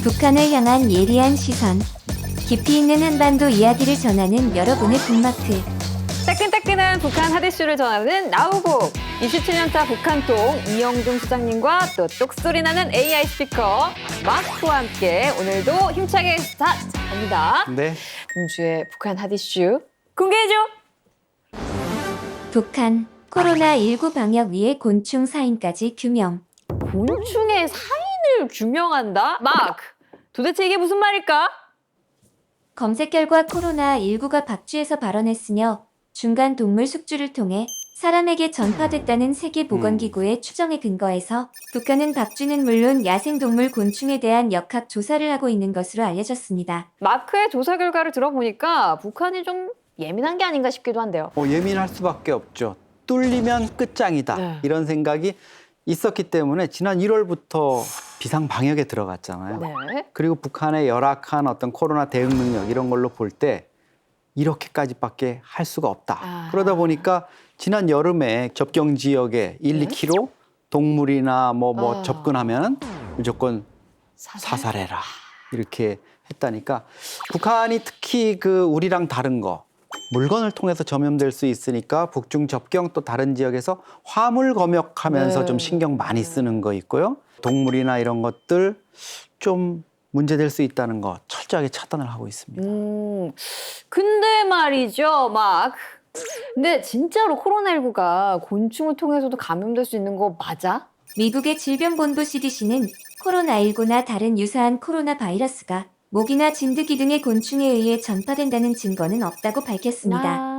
북한을 향한 예리한 시선. 깊이 있는 한반도 이야기를 전하는 여러분의 북마크. 따끈따끈한 북한 핫이슈를 전하는 나우북. 27년차 북한통 이영중 소장님과 또 똑소리 나는 AI 스피커 마크와 함께 오늘도 힘차게 스타트합니다. 네. 금주의 북한 핫이슈 공개해줘. 북한 코로나19 방역 위에 곤충 사인까지 규명. 곤충의 사인을 규명한다? 마크, 도대체 이게 무슨 말일까? 검색 결과 코로나19가 박쥐에서 발원했으며 중간 동물 숙주를 통해 사람에게 전파됐다는 세계보건기구의 추정에 근거해서 북한은 박쥐는 물론 야생동물 곤충에 대한 역학 조사를 하고 있는 것으로 알려졌습니다. 마크의 조사 결과를 들어보니까 북한이 좀 예민한 게 아닌가 싶기도 한데요. 예민할 수밖에 없죠. 뚫리면 끝장이다. 네. 이런 생각이 있었기 때문에 지난 1월부터 비상 방역에 들어갔잖아요. 네. 그리고 북한의 열악한 어떤 코로나 대응 능력 이런 걸로 볼 때 이렇게까지밖에 할 수가 없다. 아. 그러다 보니까 지난 여름에 접경 지역에 1, 네? 2km 동물이나 뭐 아. 접근하면 무조건 사살해라. 이렇게 했다니까 북한이 특히 그 우리랑 다른 거 물건을 통해서 전염될 수 있으니까 북중 접경 또 다른 지역에서 화물 검역하면서 네. 좀 신경 많이 쓰는 거 있고요. 동물이나 이런 것들 좀 문제될 수 있다는 거 철저하게 차단을 하고 있습니다. 근데 말이죠, 마크. 근데 진짜로 코로나19가 곤충을 통해서도 감염될 수 있는 거 맞아? 미국의 질병본부 CDC는 코로나19나 다른 유사한 코로나 바이러스가 모기나 진드기 등의 곤충에 의해 전파된다는 증거는 없다고 밝혔습니다.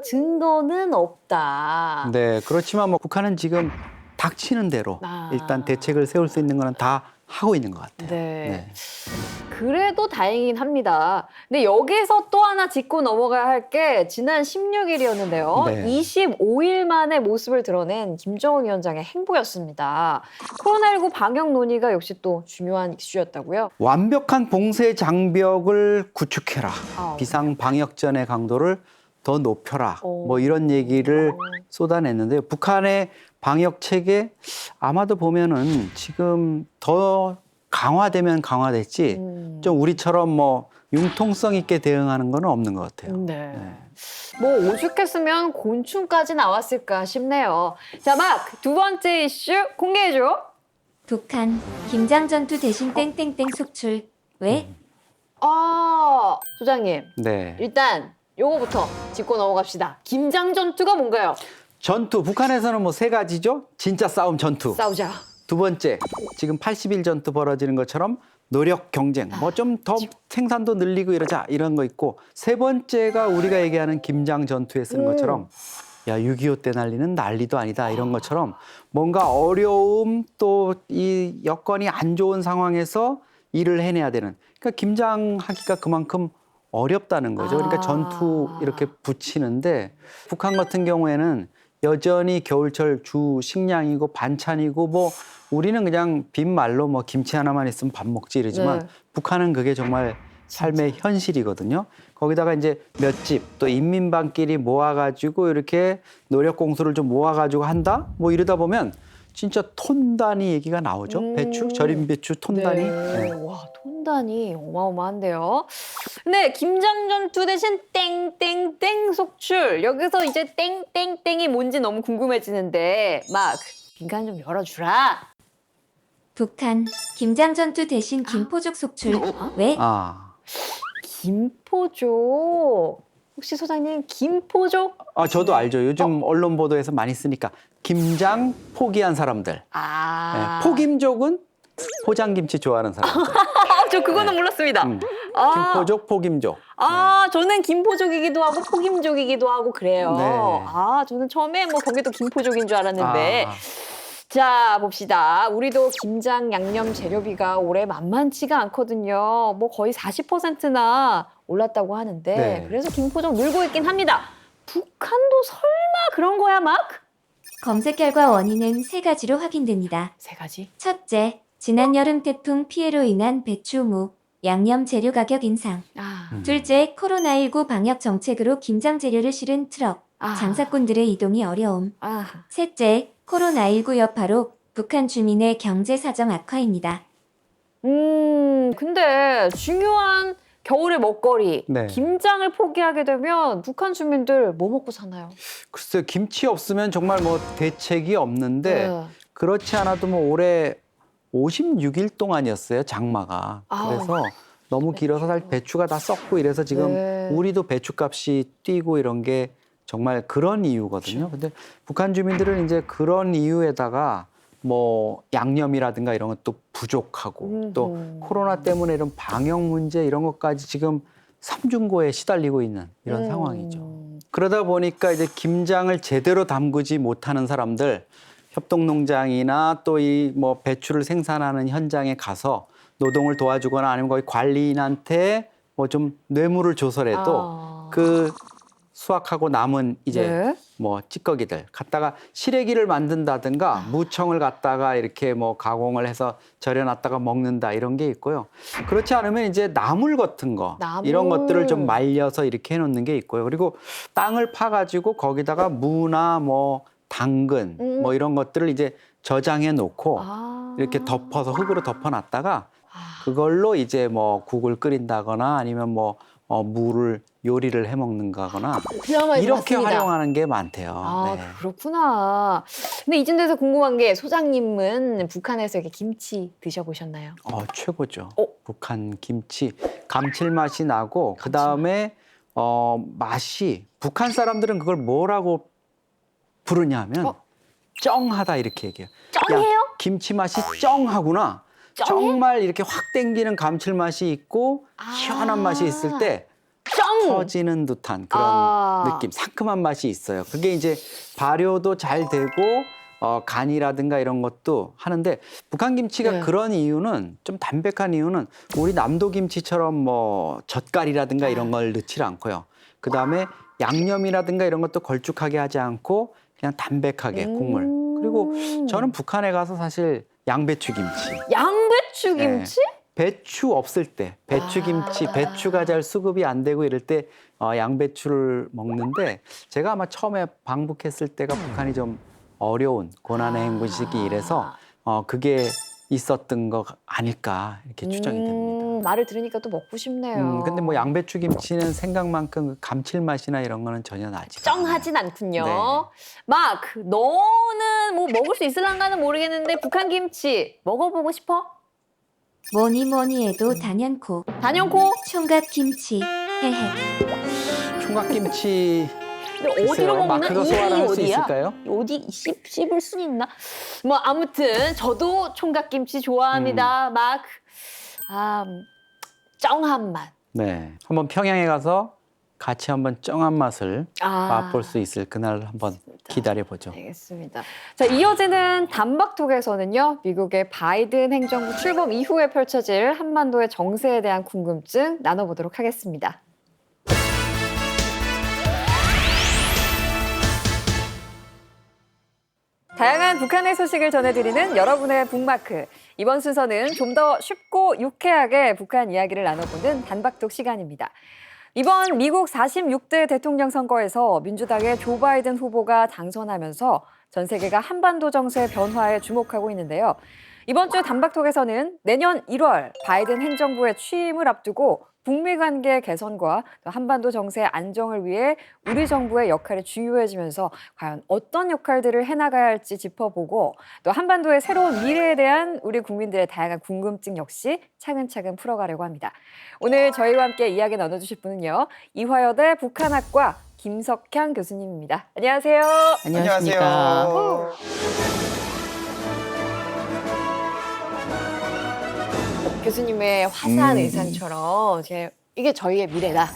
증거는 없다. 네, 그렇지만 뭐 북한은 지금 닥치는 대로 아. 일단 대책을 세울 수 있는 거는 다 하고 있는 것 같아요. 네. 그래도 다행이긴 합니다. 근데 여기서 또 하나 짚고 넘어가야 할 게 지난 16일이었는데요. 네. 25일 만에 모습을 드러낸 김정은 위원장의 행보였습니다. 코로나19 방역 논의가 역시 또 중요한 이슈였다고요? 완벽한 봉쇄 장벽을 구축해라. 아우. 비상 방역전의 강도를 더 높여라. 오. 뭐 이런 얘기를 쏟아냈는데요. 북한의 방역 체계 아마도 보면은 지금 더 강화되면 강화됐지 좀 우리처럼 뭐 융통성 있게 대응하는 건 없는 것 같아요. 네. 네. 뭐 오죽했으면 곤충까지 나왔을까 싶네요. 자, 막 두 번째 이슈 공개해줘. 북한 김장 전투 대신 땡땡땡 속출. 왜? 소장님. 네. 일단 요거부터 짚고 넘어갑시다. 김장 전투가 뭔가요? 전투 북한에서는 뭐 세 가지죠. 진짜 싸움 전투. 싸우자. 두 번째 지금 80일 전투 벌어지는 것처럼 노력 경쟁 뭐 좀 더 생산도 늘리고 이러자 이런 거 있고 세 번째가 우리가 얘기하는 김장 전투에 쓰는 것처럼 야 6.25 때 난리는 난리도 아니다 이런 것처럼 뭔가 어려움 또 이 여건이 안 좋은 상황에서 일을 해내야 되는 그러니까 김장하기가 그만큼 어렵다는 거죠. 그러니까 전투 이렇게 붙이는데 북한 같은 경우에는 여전히 겨울철 주 식량이고 반찬이고 뭐 우리는 그냥 빈말로 뭐 김치 하나만 있으면 밥 먹지 이러지만 네. 북한은 그게 정말 삶의 현실이거든요. 거기다가 이제 몇 집 또 인민반끼리 모아가지고 이렇게 노력 공수를 좀 모아가지고 한다? 뭐 이러다 보면 진짜 톤 단위 얘기가 나오죠. 배추, 절임 배추 톤 단위. 네. 네. 와, 톤 단위 어마어마한데요. 네, 김장 전투 대신 땡땡땡 속출. 여기서 이제 땡땡땡이 뭔지 너무 궁금해지는데 막 빈간 좀 열어주라. 북한 김장 전투 대신 김포죽 속출. 왜? 아. 김포조. 혹시 소장님 김포조? 저도 알죠. 요즘 언론 보도에서 많이 쓰니까 김장 포기한 사람들. 네, 포김족은 포장김치 좋아하는 사람들. 저 그거는 몰랐습니다. 김포족, 포김족. 저는 김포족이기도 하고 포김족이기도 하고 그래요. 네. 저는 처음에 뭐 거기도 김포족인 줄 알았는데. 아. 자, 봅시다. 우리도 김장 양념 재료비가 올해 만만치가 않거든요. 뭐 거의 40%나 올랐다고 하는데 네. 그래서 김포족 늘고 있긴 합니다. 북한도 설마 그런 거야, 막? 검색 결과 원인은 세 가지로 확인됩니다. 세 가지. 첫째, 지난 여름 태풍 피해로 인한 배추, 무, 양념 재료 가격 인상. 둘째, 코로나19 방역 정책으로 김장 재료를 실은 트럭, 장사꾼들의 이동이 어려움. 셋째, 코로나19 여파로 북한 주민의 경제 사정 악화입니다. 근데 중요한 겨울의 먹거리, 네. 김장을 포기하게 되면 북한 주민들 뭐 먹고 사나요? 글쎄 김치 없으면 정말 뭐 대책이 없는데 네. 그렇지 않아도 뭐 올해 56일 동안이었어요 장마가. 아우. 그래서 너무 길어서 사실 배추가 다 썩고 이래서 지금 네. 우리도 배추값이 뛰고 이런 게 정말 그런 이유거든요. 근데 북한 주민들은 이제 그런 이유에다가 뭐 양념이라든가 이런 것도 부족하고 또 코로나 때문에 이런 방역 문제 이런 것까지 지금 삼중고에 시달리고 있는 이런 상황이죠. 그러다 보니까 이제 김장을 제대로 담그지 못하는 사람들 협동농장이나 또 이 뭐 배추를 생산하는 현장에 가서 노동을 도와주거나 아니면 거기 관리인한테 뭐 좀 뇌물을 줘서라도 그 수확하고 남은 이제 네. 뭐 찌꺼기들 갖다가 시래기를 만든다든가 무청을 갖다가 이렇게 뭐 가공을 해서 절여놨다가 먹는다 이런 게 있고요. 그렇지 않으면 이제 나물 같은 거 나물. 이런 것들을 좀 말려서 이렇게 해놓는 게 있고요. 그리고 땅을 파가지고 거기다가 무나 뭐 당근 뭐 이런 것들을 이제 저장해 놓고 이렇게 덮어서 흙으로 덮어놨다가 그걸로 이제 뭐 국을 끓인다거나 아니면 뭐 무를 요리를 해 먹는다거나 드라마에서 이렇게 봤습니다. 활용하는 게 많대요. 아, 네. 그렇구나. 근데 이쯤 돼서 궁금한 게 소장님은 북한에서 이렇게 김치 드셔보셨나요? 최고죠. 어? 북한 김치 감칠맛이 나고 그 다음에 맛이 북한 사람들은 그걸 뭐라고 부르냐면 쩡하다 이렇게 얘기해요. 쩡해요? 야, 김치 맛이 쩡하구나. 쩡해? 정말 이렇게 확 땡기는 감칠맛이 있고 시원한 맛이 있을 때 쩡! 터지는 듯한 그런 느낌, 상큼한 맛이 있어요. 그게 이제 발효도 잘 되고 간이라든가 이런 것도 하는데 북한 김치가 네. 그런 이유는 좀 담백한 이유는 우리 남도 김치처럼 뭐 젓갈이라든가 이런 걸 넣지 않고요. 그 다음에 양념이라든가 이런 것도 걸쭉하게 하지 않고 그냥 담백하게 국물. 그리고 저는 북한에 가서 사실 양배추 김치. 양배추 김치? 배추 없을 때 배추김치, 배추가 잘 수급이 안 되고 이럴 때 양배추를 먹는데 제가 아마 처음에 방북했을 때가 북한이 좀 어려운 고난의 행군 시기 이래서 그게 있었던 거 아닐까 이렇게 추정이 됩니다. 말을 들으니까 또 먹고 싶네요. 근데 뭐 양배추 김치는 생각만큼 그 감칠맛이나 이런 거는 전혀 나지. 쩡하진 않군요. 네. 막 너는 뭐 먹을 수 있을랑가는 모르겠는데 북한 김치 먹어보고 싶어? 뭐니 뭐니 해도 단연코 단연코? 총각김치 헤헤. 총각김치 근데 어디로 글쎄요, 먹는 마크가 이 소화를 할 수 어디야? 있을까요? 어디 씹을 수 있나? 뭐 아무튼 저도 총각김치 좋아합니다. 막 쩡한 맛. 네, 한번 평양에 가서 같이 한번 쩡한 맛을 맛볼 수 있을 그날 한번 기다려 보죠. 알겠습니다. 자, 이어지는 단박톡에서는요, 미국의 바이든 행정부 출범 이후에 펼쳐질 한반도의 정세에 대한 궁금증 나눠보도록 하겠습니다. 다양한 북한의 소식을 전해드리는 여러분의 북마크. 이번 순서는 좀 더 쉽고 유쾌하게 북한 이야기를 나눠보는 단박톡 시간입니다. 이번 미국 46대 대통령 선거에서 민주당의 조 바이든 후보가 당선하면서 전 세계가 한반도 정세 변화에 주목하고 있는데요. 이번 주 단박톡에서는 내년 1월 바이든 행정부의 취임을 앞두고 북미 관계 개선과 또 한반도 정세 안정을 위해 우리 정부의 역할이 중요해지면서 과연 어떤 역할들을 해나가야 할지 짚어보고 또 한반도의 새로운 미래에 대한 우리 국민들의 다양한 궁금증 역시 차근차근 풀어가려고 합니다. 오늘 저희와 함께 이야기 나눠주실 분은요. 이화여대 북한학과 김석향 교수님입니다. 안녕하세요. 안녕하세요. 교수님의 화사한 의상처럼 이게 저희의 미래다.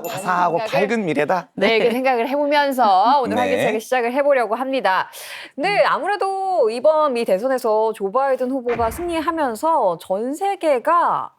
화사하고 밝은 미래다. 네, 이렇게 생각을 해보면서 오늘 네. 활기차게 시작을 해보려고 합니다. 근데 아무래도 이번 미 대선에서 조 바이든 후보가 승리하면서 전 세계가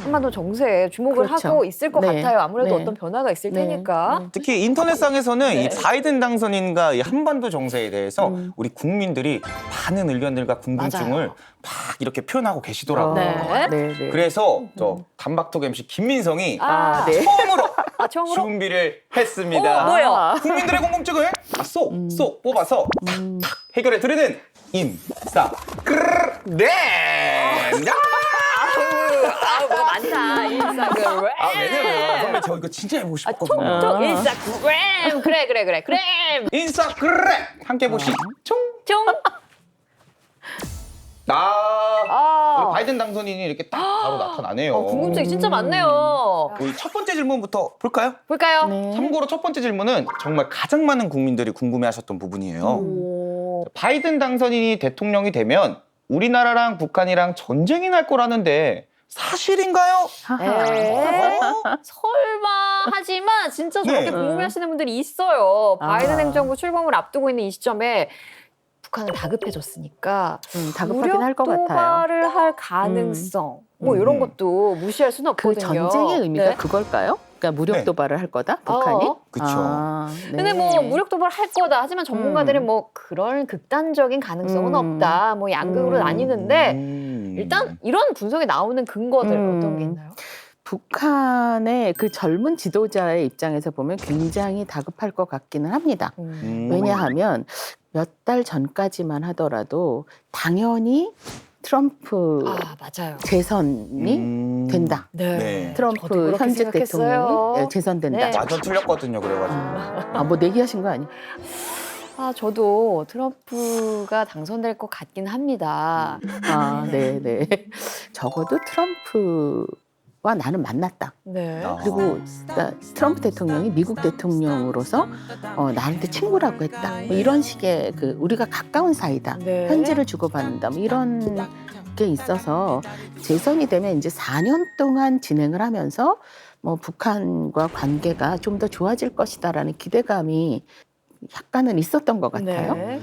한반도 정세에 주목을 그렇죠. 하고 있을 것 네. 같아요. 아무래도 네. 어떤 변화가 있을 네. 테니까. 특히 인터넷상에서는 네. 이 바이든 당선인과 이 한반도 정세에 대해서 우리 국민들이 많은 의견들과 궁금증을 맞아요. 막 이렇게 표현하고 계시더라고요. 네. 네. 그래서 저 단박톡 MC 김민성이 아, 네. 처음으로 처음으로? 준비를 했습니다. 뭐예요? 국민들의 궁금증을 쏙 뽑아서 탁탁 해결해 드리는 인싸그램. 뭐가 많다. 인스타그램. 왜냐면 선배 저 이거 진짜 해보고 싶었거든요. 톡톡 인스타그램. 그래. 그램. 인싸그램 함께 보시죠. 쫑. 우리 바이든 당선인이 이렇게 딱 바로 나타나네요. 궁금증이 진짜 많네요. 우리 첫 번째 질문부터 볼까요? 볼까요? 참고로 첫 번째 질문은 정말 가장 많은 국민들이 궁금해하셨던 부분이에요. 오. 바이든 당선인이 대통령이 되면 우리나라랑 북한이랑 전쟁이 날 거라는데 사실인가요? 에이, 설마 하지만 진짜 저렇게 네. 궁금해하시는 분들이 있어요. 바이든 아. 행정부 출범을 앞두고 있는 이 시점에 북한은 다급해졌으니까 다급하긴 할 것 무력 같아요. 도발을 할 가능성 뭐 이런 것도 무시할 수는 그 없거든요. 전쟁의 의미가 네. 그걸까요? 그러니까 무력 네. 도발을 할 거다? 북한이? 그쵸. 네. 근데 뭐 무력 도발 할 거다. 하지만 전문가들은 뭐 그럴 극단적인 가능성은 없다. 뭐 양극으로 나뉘는데 일단 이런 분석에 나오는 근거들 어떤 게 있나요? 북한의 그 젊은 지도자의 입장에서 보면 굉장히 다급할 것 같기는 합니다. 왜냐하면 몇 달 전까지만 하더라도 당연히 트럼프 맞아요. 재선이 된다. 네. 네. 트럼프 저도 그렇게 현재 생각했어요. 대통령이 재선된다. 네. 완전 틀렸거든요. 그래가지고. 뭐 내기하신 거 아니에요? 저도 트럼프가 당선될 것 같긴 합니다. 네. 적어도 트럼프와 나는 만났다. 네. 그리고 그러니까 트럼프 대통령이 미국 대통령으로서 나한테 친구라고 했다. 뭐 이런 식의 그 우리가 가까운 사이다. 네. 편지를 주고받는다. 뭐 이런 게 있어서 재선이 되면 이제 4년 동안 진행을 하면서 뭐 북한과 관계가 좀 더 좋아질 것이다라는 기대감이 약간은 있었던 것 같아요. 네.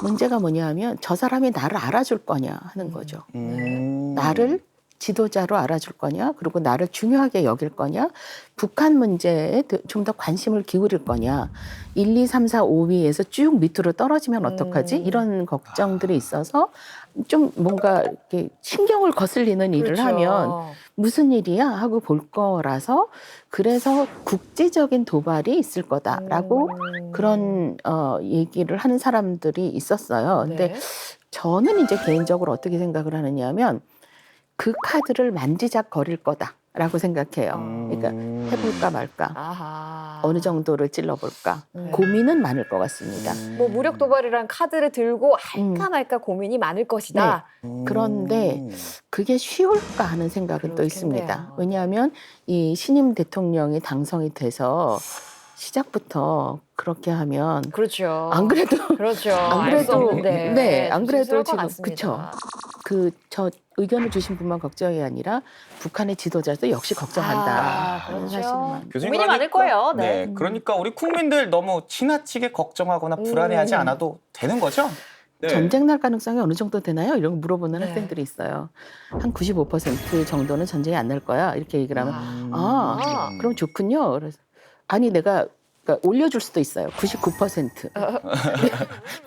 문제가 뭐냐면 저 사람이 나를 알아줄 거냐 하는 거죠. 나를 지도자로 알아줄 거냐, 그리고 나를 중요하게 여길 거냐, 북한 문제에 좀 더 관심을 기울일 거냐, 1, 2, 3, 4, 5위에서 쭉 밑으로 떨어지면 어떡하지? 이런 걱정들이 있어서 좀 뭔가 이렇게 신경을 거슬리는 일을 그렇죠. 하면 무슨 일이야 하고 볼 거라서 그래서 국제적인 도발이 있을 거다라고 그런 얘기를 하는 사람들이 있었어요. 근데 네. 저는 이제 개인적으로 어떻게 생각을 하느냐면 그 카드를 만지작거릴 거다라고 생각해요. 그러니까 해볼까 말까, 아하. 어느 정도를 찔러볼까 네. 고민은 많을 것 같습니다. 뭐 무력 도발이란 카드를 들고 할까 말까 고민이 많을 것이다. 그런데 그게 쉬울까 하는 생각은 또 그렇겠네요. 있습니다. 왜냐하면 이 신임 대통령이 당선이 돼서 시작부터 그렇게 하면 그렇죠. 안 그래도 그렇죠. 안 알 수 그래도 없는데. 네, 안 그래도 조심스러울 것 지금 같습니다. 그쵸. 저 의견을 주신 분만 걱정이 아니라 북한의 지도자도 역시 걱정한다. 하는 그렇죠. 사실만. 고민이 많을 거예요. 네. 그러니까 우리 국민들 너무 지나치게 걱정하거나 불안해하지 않아도 되는 거죠? 네. 전쟁 날 가능성이 어느 정도 되나요? 이런 거 물어보는 네. 학생들이 있어요. 한 95% 정도는 전쟁이 안 날 거야. 이렇게 얘기를 하면 그럼 좋군요. 그래서 아니 내가 그러니까 올려줄 수도 있어요. 99%.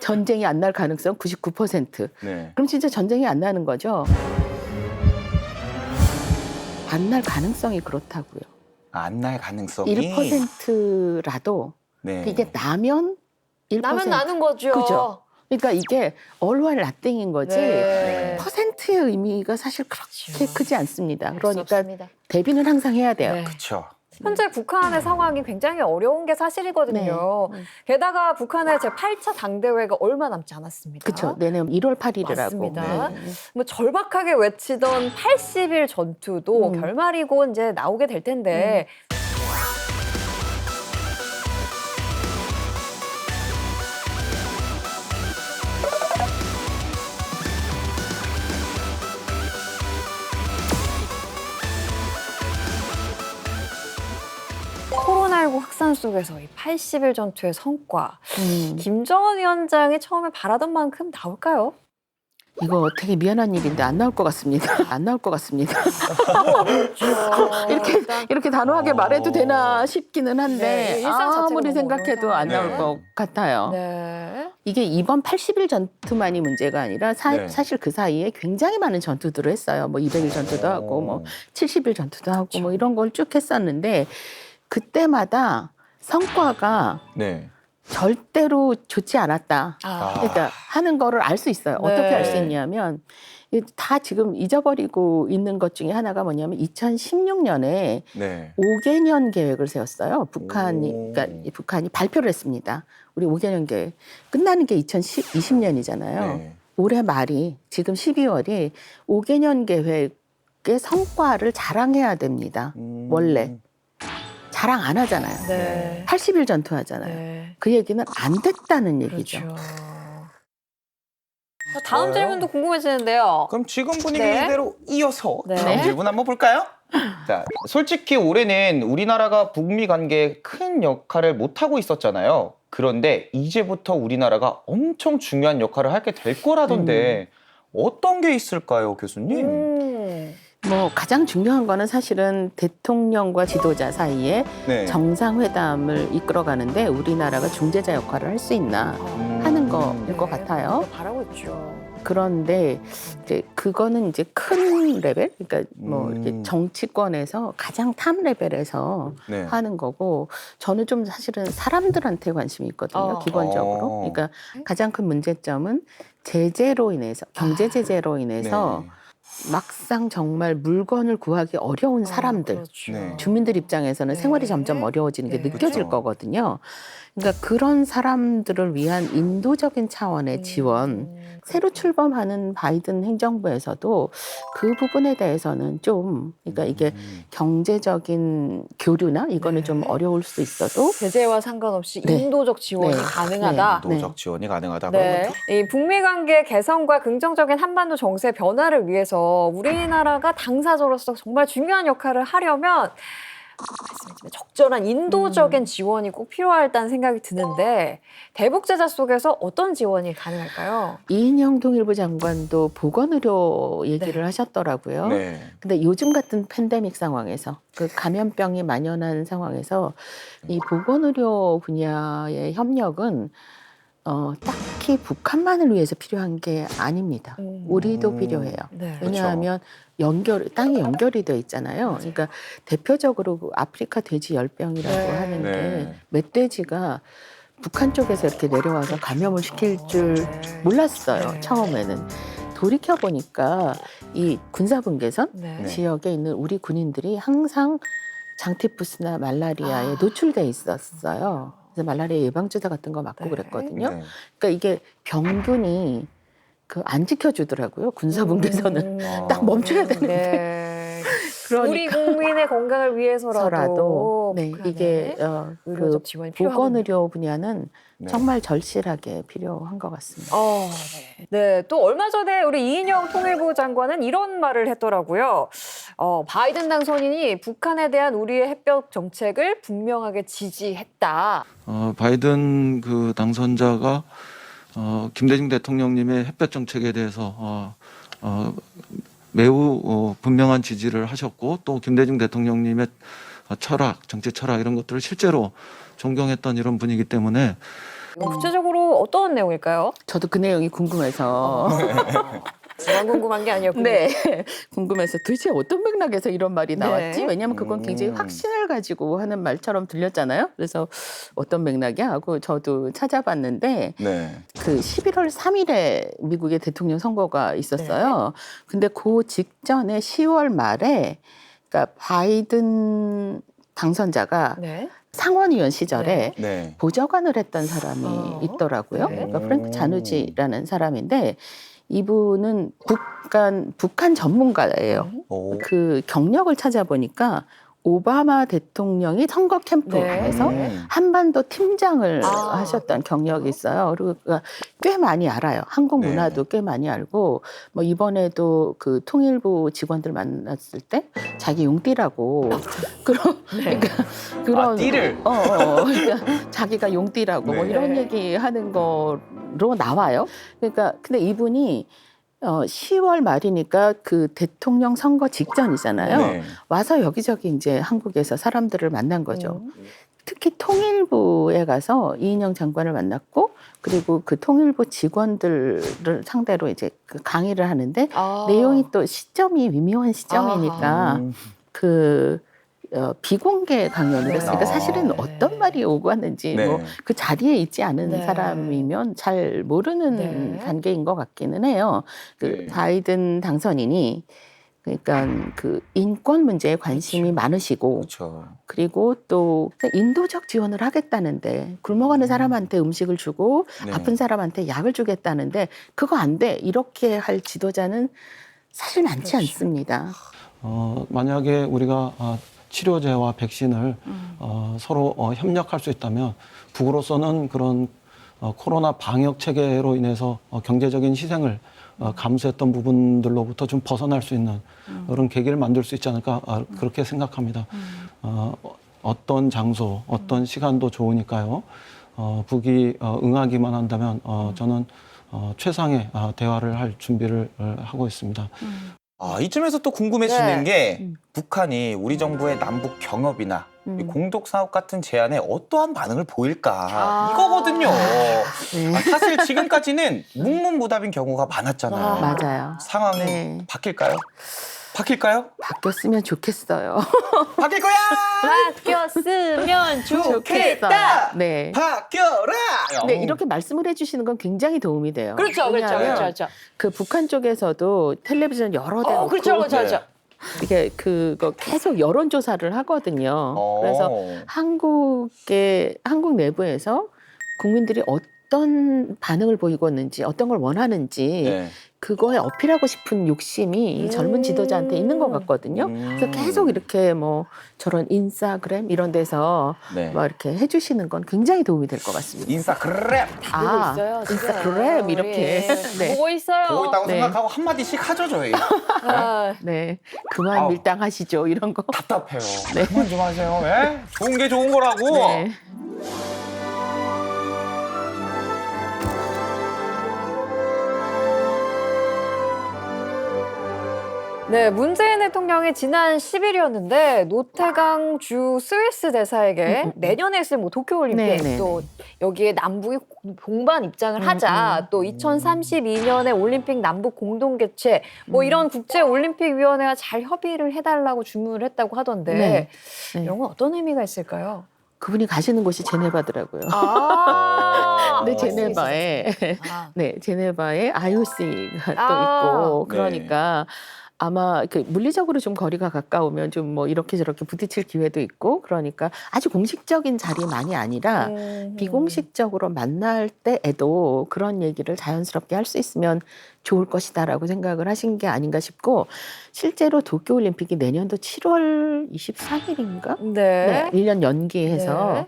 전쟁이 안 날 가능성 99%. 네. 그럼 진짜 전쟁이 안 나는 거죠? 안 날 가능성이 그렇다고요. 안 날 가능성이 1%라도 네. 이게 나면 1%. 나면 나는 거죠. 그죠. 그러니까 이게 all while nothing인 거지 네. 퍼센트의 의미가 사실 그렇게 그렇죠. 크지 않습니다. 알수 그러니까 없습니다. 대비는 항상 해야 돼요. 네. 그렇죠. 현재 북한의 상황이 굉장히 어려운 게 사실이거든요. 네. 게다가 북한의 제8차 당대회가 얼마 남지 않았습니다. 그렇죠. 내년 1월 8일이라고. 맞습니다. 뭐 절박하게 외치던 80일 전투도 결말이고 이제 나오게 될 텐데 코로나19 확산 속에서 이 80일 전투의 성과 김정은 위원장이 처음에 바라던 만큼 나올까요? 이거 되게 미안한 일인데 안 나올 것 같습니다. 안 나올 것 같습니다. 이렇게 단호하게 말해도 되나 싶기는 한데 네, 일상 자체가 아무리 너무 생각해도 안 나올 네. 것 같아요. 네. 이게 이번 80일 전투만이 문제가 아니라 네. 사실 그 사이에 굉장히 많은 전투들을 했어요. 뭐 200일 전투도 하고 뭐 70일 전투도 하고 뭐 이런 걸 쭉 했었는데 그때마다 성과가 네. 절대로 좋지 않았다. 아. 그러니까 하는 거를 알 수 있어요. 어떻게 네. 알 수 있냐면 다 지금 잊어버리고 있는 것 중에 하나가 뭐냐면 2016년에 네. 5개년 계획을 세웠어요. 오. 북한이 발표를 했습니다. 우리 5개년 계획. 끝나는 게 2020년이잖아요. 네. 올해 말이 지금 12월이 5개년 계획의 성과를 자랑해야 됩니다. 원래. 자랑 안 하잖아요. 네. 80일 전투하잖아요. 네. 그 얘기는 안 됐다는 얘기죠. 그렇죠. 다음 질문도 궁금해지는데요. 그럼 지금 분위기 네. 이대로 이어서 네. 다음 질문 한번 볼까요? 자, 솔직히 올해는 우리나라가 북미 관계에 큰 역할을 못하고 있었잖아요. 그런데 이제부터 우리나라가 엄청 중요한 역할을 하게 될 거라던데 어떤 게 있을까요, 교수님? 뭐 가장 중요한 거는 사실은 대통령과 지도자 사이에 네. 정상회담을 이끌어가는데 우리나라가 중재자 역할을 할 수 있나 하는 거일 것 같아요. 바라고 있죠. 그런데 이제 그거는 이제 큰 레벨, 그러니까 뭐 이렇게 음. 정치권에서 가장 탑 레벨에서 네. 하는 거고, 저는 좀 사실은 사람들한테 관심이 있거든요. 기본적으로. 그러니까 가장 큰 문제점은 제재로 인해서, 경제 제재로 인해서 네. 막상 정말 물건을 구하기 어려운 사람들, 그렇죠. 네. 주민들 입장에서는 네. 생활이 점점 어려워지는 게 네. 느껴질 그렇죠. 거거든요. 그러니까 그런 사람들을 위한 인도적인 차원의 지원, 새로 출범하는 바이든 행정부에서도 그 부분에 대해서는 좀, 그러니까 이게 경제적인 교류나 이거는 네. 좀 어려울 수 있어도 제재와 상관없이 네. 인도적 지원이 네. 가능하다. 네. 노적 지원이 가능하다. 네. 이 북미 관계 개선과 긍정적인 한반도 정세 변화를 위해서 우리나라가 당사자로서 정말 중요한 역할을 하려면 말씀드린 적절한 인도적인 지원이 꼭 필요하다는 생각이 드는데 대북 제재 속에서 어떤 지원이 가능할까요? 이인영 통일부 장관도 보건의료 얘기를 네. 하셨더라고요. 네. 근데 요즘 같은 팬데믹 상황에서 그 감염병이 만연한 상황에서 이 보건의료 분야의 협력은 딱히 북한만을 위해서 필요한 게 아닙니다. 우리도 필요해요. 네. 왜냐하면 땅이 연결이 돼 있잖아요. 그러니까 대표적으로 그 아프리카 돼지 열병이라고 네. 하는 네. 게 멧돼지가 북한 쪽에서 이렇게 내려와서 감염을 시킬 줄 몰랐어요. 네. 처음에는. 돌이켜 보니까 이 군사분계선 네. 지역에 있는 우리 군인들이 항상 장티푸스나 말라리아에 노출돼 있었어요. 그래서 말라리아 예방주사 같은 거 맞고 네. 그랬거든요. 네. 그러니까 이게 병균이 안 지켜주더라고요. 군사분계선은 딱 멈춰야 되는데. 네. 그러니까 우리 국민의 건강을 위해서라도 네, 북한에 이게 의료적 그 지원이 필요하군요. 보건의료 분야는 네. 정말 절실하게 필요한 것 같습니다. 네. 네, 또 얼마 전에 우리 이인영 통일부 장관은 이런 말을 했더라고요. 바이든 당선인이 북한에 대한 우리의 핵벽 정책을 분명하게 지지했다. 바이든 그 당선자가 김대중 대통령님의 햇볕 정책에 대해서 매우 분명한 지지를 하셨고 또 김대중 대통령님의 철학, 정치 철학 이런 것들을 실제로 존경했던 이런 분이기 때문에 구체적으로 어떤 내용일까요? 저도 그 내용이 궁금해서 저만 궁금한 게 아니었군요. 네, 궁금해서 도대체 어떤 맥락에서 이런 말이 나왔지? 네. 왜냐하면 그건 굉장히 확신을 가지고 하는 말처럼 들렸잖아요. 그래서 어떤 맥락이야 하고 저도 찾아봤는데 네. 그 11월 3일에 미국의 대통령 선거가 있었어요. 근데 그 직전에 10월 말에 그러니까 바이든 당선자가 네. 상원의원 시절에 네. 보좌관을 했던 사람이 있더라고요. 네. 그러니까 프랭크 자누지라는 사람인데 이분은 북한 전문가예요. 오. 그 경력을 찾아보니까 오바마 대통령이 선거 캠프에서 네. 한반도 팀장을 아. 하셨던 경력이 있어요. 그리고 꽤 많이 알아요. 한국 네. 문화도 꽤 많이 알고 뭐 이번에도 그 통일부 직원들 만났을 때 자기 용띠라고 그런 띠를? 그러니까 자기가 용띠라고 뭐 네. 이런 얘기하는 거로 나와요. 그러니까 근데 이분이 10월 말이니까 그 대통령 선거 직전이잖아요. 네. 와서 여기저기 이제 한국에서 사람들을 만난 거죠. 특히 통일부에 가서 이인영 장관을 만났고 그리고 그 통일부 직원들을 상대로 이제 그 강의를 하는데 내용이 또 시점이 미묘한 시점이니까 그 비공개 강연을 했으니까 사실은 어떤 말이 오고 왔는지 네. 뭐 그 자리에 있지 않은 네. 사람이면 잘 모르는 네. 단계인 것 같기는 해요. 그 네. 바이든 당선인이 그러니까 그 인권 문제에 관심이 많으시고 그렇죠. 그리고 또 인도적 지원을 하겠다는데 굶어가는 사람한테 음식을 주고 네. 아픈 사람한테 약을 주겠다는데 그거 안 돼. 이렇게 할 지도자는 사실 많지 않습니다. 만약에 우리가 치료제와 백신을 서로 협력할 수 있다면 북으로서는 그런 코로나 방역 체계로 인해서 경제적인 희생을 감수했던 부분들로부터 좀 벗어날 수 있는 그런 계기를 만들 수 있지 않을까 그렇게 생각합니다. 어떤 장소, 어떤 시간도 좋으니까요. 북이 응하기만 한다면 저는 최상의 대화를 할 준비를 하고 있습니다. 이쯤에서 또 궁금해지는 네. 게 북한이 우리 정부의 남북 경협이나 이 공동 사업 같은 제안에 어떠한 반응을 보일까 이거거든요. 네. 사실 지금까지는 묵묵부답인 경우가 많았잖아요. 맞아요. 상황이 네. 바뀔까요? 바뀔까요? 바뀌었으면 좋겠어요. 바뀔 거야! 바뀌었으면 좋겠다. 네. 바뀌어라! 네, 이렇게 말씀을 해주시는 건 굉장히 도움이 돼요. 그렇죠, 그렇죠, 왜냐하면 그렇죠. 그 북한 쪽에서도 텔레비전 여러 대 놓고 그렇죠, 그렇죠, 그렇죠. 이게 그거 계속 여론 조사를 하거든요. 어. 그래서 한국 내부에서 국민들이 어떤 반응을 보이고 있는지, 어떤 걸 원하는지 네. 그거에 어필하고 싶은 욕심이 이 젊은 지도자한테 있는 것 같거든요. 그래서 계속 이렇게 뭐 저런 인스타그램 이런 데서 네. 막 이렇게 해주시는 건 굉장히 도움이 될 것 같습니다. 인스타그램 보고 있어요. 지금. 인스타그램 이렇게. 네. 보고 있어요. 보고 있다고 네. 생각하고 한마디씩 하죠, 저희. 아, 네, 그만 아우. 밀당하시죠 이런 거. 답답해요. 네. 그만 좀 하세요. 예? 좋은 게 좋은 거라고. 네. 네, 문재인 대통령이 지난 10일이었는데 노태강 주 스위스 대사에게 내년에 있을 뭐 도쿄올림픽 네네네. 또 여기에 남북이 동반 입장을 하자 또 2032년에 올림픽 남북 공동 개최 뭐 이런 국제올림픽위원회와 잘 협의를 해달라고 주문을 했다고 하던데 네. 네. 이런 건 어떤 의미가 있을까요? 그분이 가시는 곳이 제네바더라고요. 아, 근데 제네바에 아. 네, 제네바에 IOC가 또 아. 있고 그러니까 아마 그 물리적으로 좀 거리가 가까우면 좀 뭐 이렇게 저렇게 부딪힐 기회도 있고 그러니까 아주 공식적인 자리만이 아니라 비공식적으로 만날 때에도 그런 얘기를 자연스럽게 할 수 있으면 좋을 것이다라고 생각을 하신 게 아닌가 싶고 실제로 도쿄올림픽이 내년도 7월 23일인가? 네. 네, 1년 연기해서 네.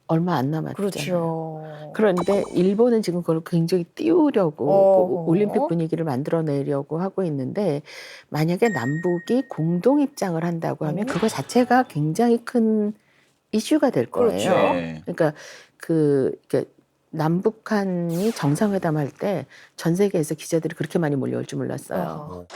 얼마 안 남았죠. 그렇죠. 그런데 일본은 지금 그걸 굉장히 띄우려고 어허. 그 올림픽 분위기를 만들어내려고 하고 있는데 만약에 남북이 공동 입장을 한다고 하면 그거 자체가 굉장히 큰 이슈가 될 거예요. 그렇죠. 네. 그러니까 이렇게 남북한이 정상회담 할 때 전 세계에서 기자들이 그렇게 많이 몰려올 줄 몰랐어요.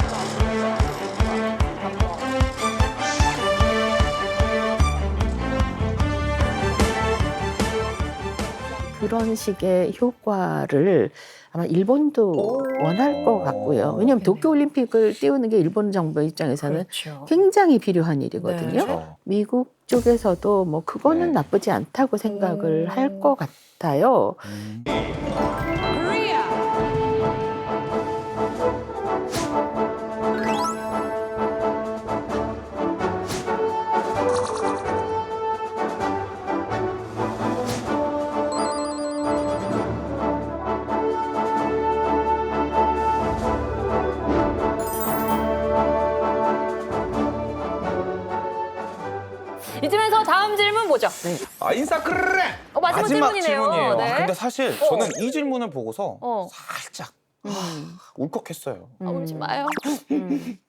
그런 식의 효과를 아마 일본도 원할 것 같고요. 왜냐하면 도쿄올림픽을 띄우는 게 일본 정부 입장에서는 그렇죠. 굉장히 필요한 일이거든요. 네. 그렇죠. 미국 쪽에서도 뭐 그거는 네. 나쁘지 않다고 생각을 할 것 같아요. 이쯤에서 다음 질문 보죠. 인스타그램! 마지막 질문이네요. 질문이에요. 네. 근데 사실 저는 이 질문을 보고서 살짝 울컥했어요. 울지 마요.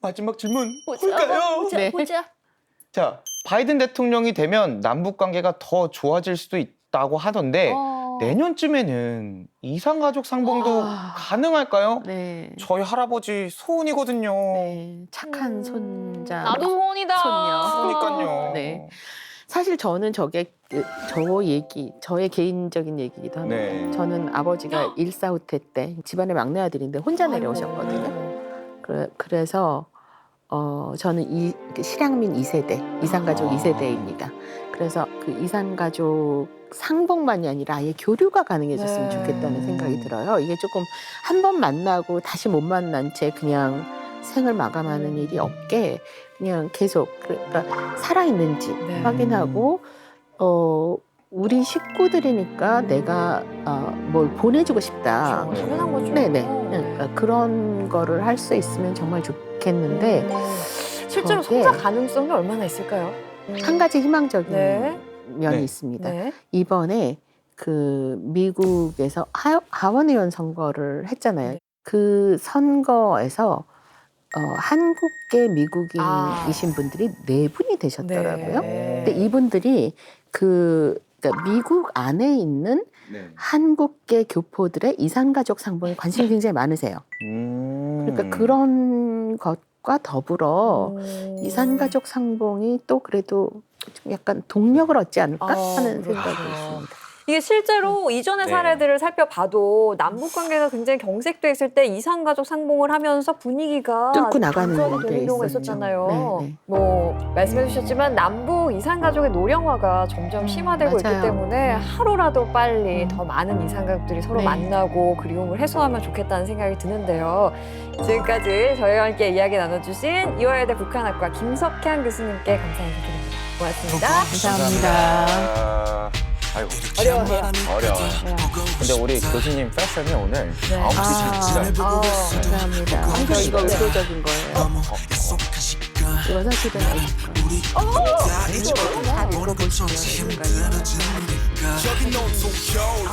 마지막 질문 보자. 볼까요? 보자. 네. 보자. 자, 바이든 대통령이 되면 남북 관계가 더 좋아질 수도 있다고 하던데 내년쯤에는 이산가족 상봉도 가능할까요? 네. 저희 할아버지 소원이거든요. 네. 착한 손자. 나도 소원이다. 손녀. 그러니까요. 네. 사실 저는 저게 저의 개인적인 얘기이기도 합니다. 네. 저는 아버지가 일사후퇴 때 집안의 막내 아들인데 혼자 내려오셨거든요. 그래서 저는 실향민 2세대, 이산가족 2세대입니다. 그래서 그 이산가족 상봉만이 아니라 아예 교류가 가능해졌으면 네. 좋겠다는 생각이 들어요. 이게 조금 한 번 만나고 다시 못 만난 채 그냥 생을 마감하는 일이 없게 그냥 계속 그러니까 살아있는지 네. 확인하고 우리 식구들이니까 내가 뭘 보내주고 싶다. 그렇죠. 당연한 거죠. 네네. 그러니까 그런 거를 할 수 있으면 정말 좋겠는데 실제로 저게- 성사 가능성이 얼마나 있을까요? 한 가지 희망적인 네. 면이 네. 있습니다. 네. 이번에 그 미국에서 하원의원 선거를 했잖아요. 네. 그 선거에서 한국계 미국인이신 분들이 4분이 되셨더라고요. 네. 근데 이분들이 그러니까 미국 안에 있는 네. 한국계 교포들의 이산가족 상봉에 관심이 굉장히 많으세요. 그러니까 그런 것과 더불어 이산가족 상봉이 또 그래도 좀 약간 동력을 얻지 않을까 하는 생각이 있습니다. 이게 실제로 이전의 네. 사례들을 살펴봐도 남북 관계가 굉장히 경색돼 있을 때 이산가족 상봉을 하면서 분위기가 뚫고 나가는 반전이 되는 게 경우가 있었죠. 있었잖아요. 네, 네. 뭐 말씀해 주셨지만 남북 이산가족의 노령화가 점점 심화되고 있기 맞아요. 때문에 하루라도 빨리 더 많은 이산가족들이 서로 네. 만나고 그리움을 해소하면 좋겠다는 생각이 드는데요. 지금까지 저희와 함께 이야기 나눠주신 이화여대 북한학과 김석향 교수님께 감사 인사드립니다. 고맙습니다. 감사합니다. 아이고, 어려워요. 어려워요. 근데 우리 교수님 패션이 오늘 네. 아홉 시 진짜 감사합니다. 저 이거 의도적인 거예요. 이거 사실은 잘 읽어보시면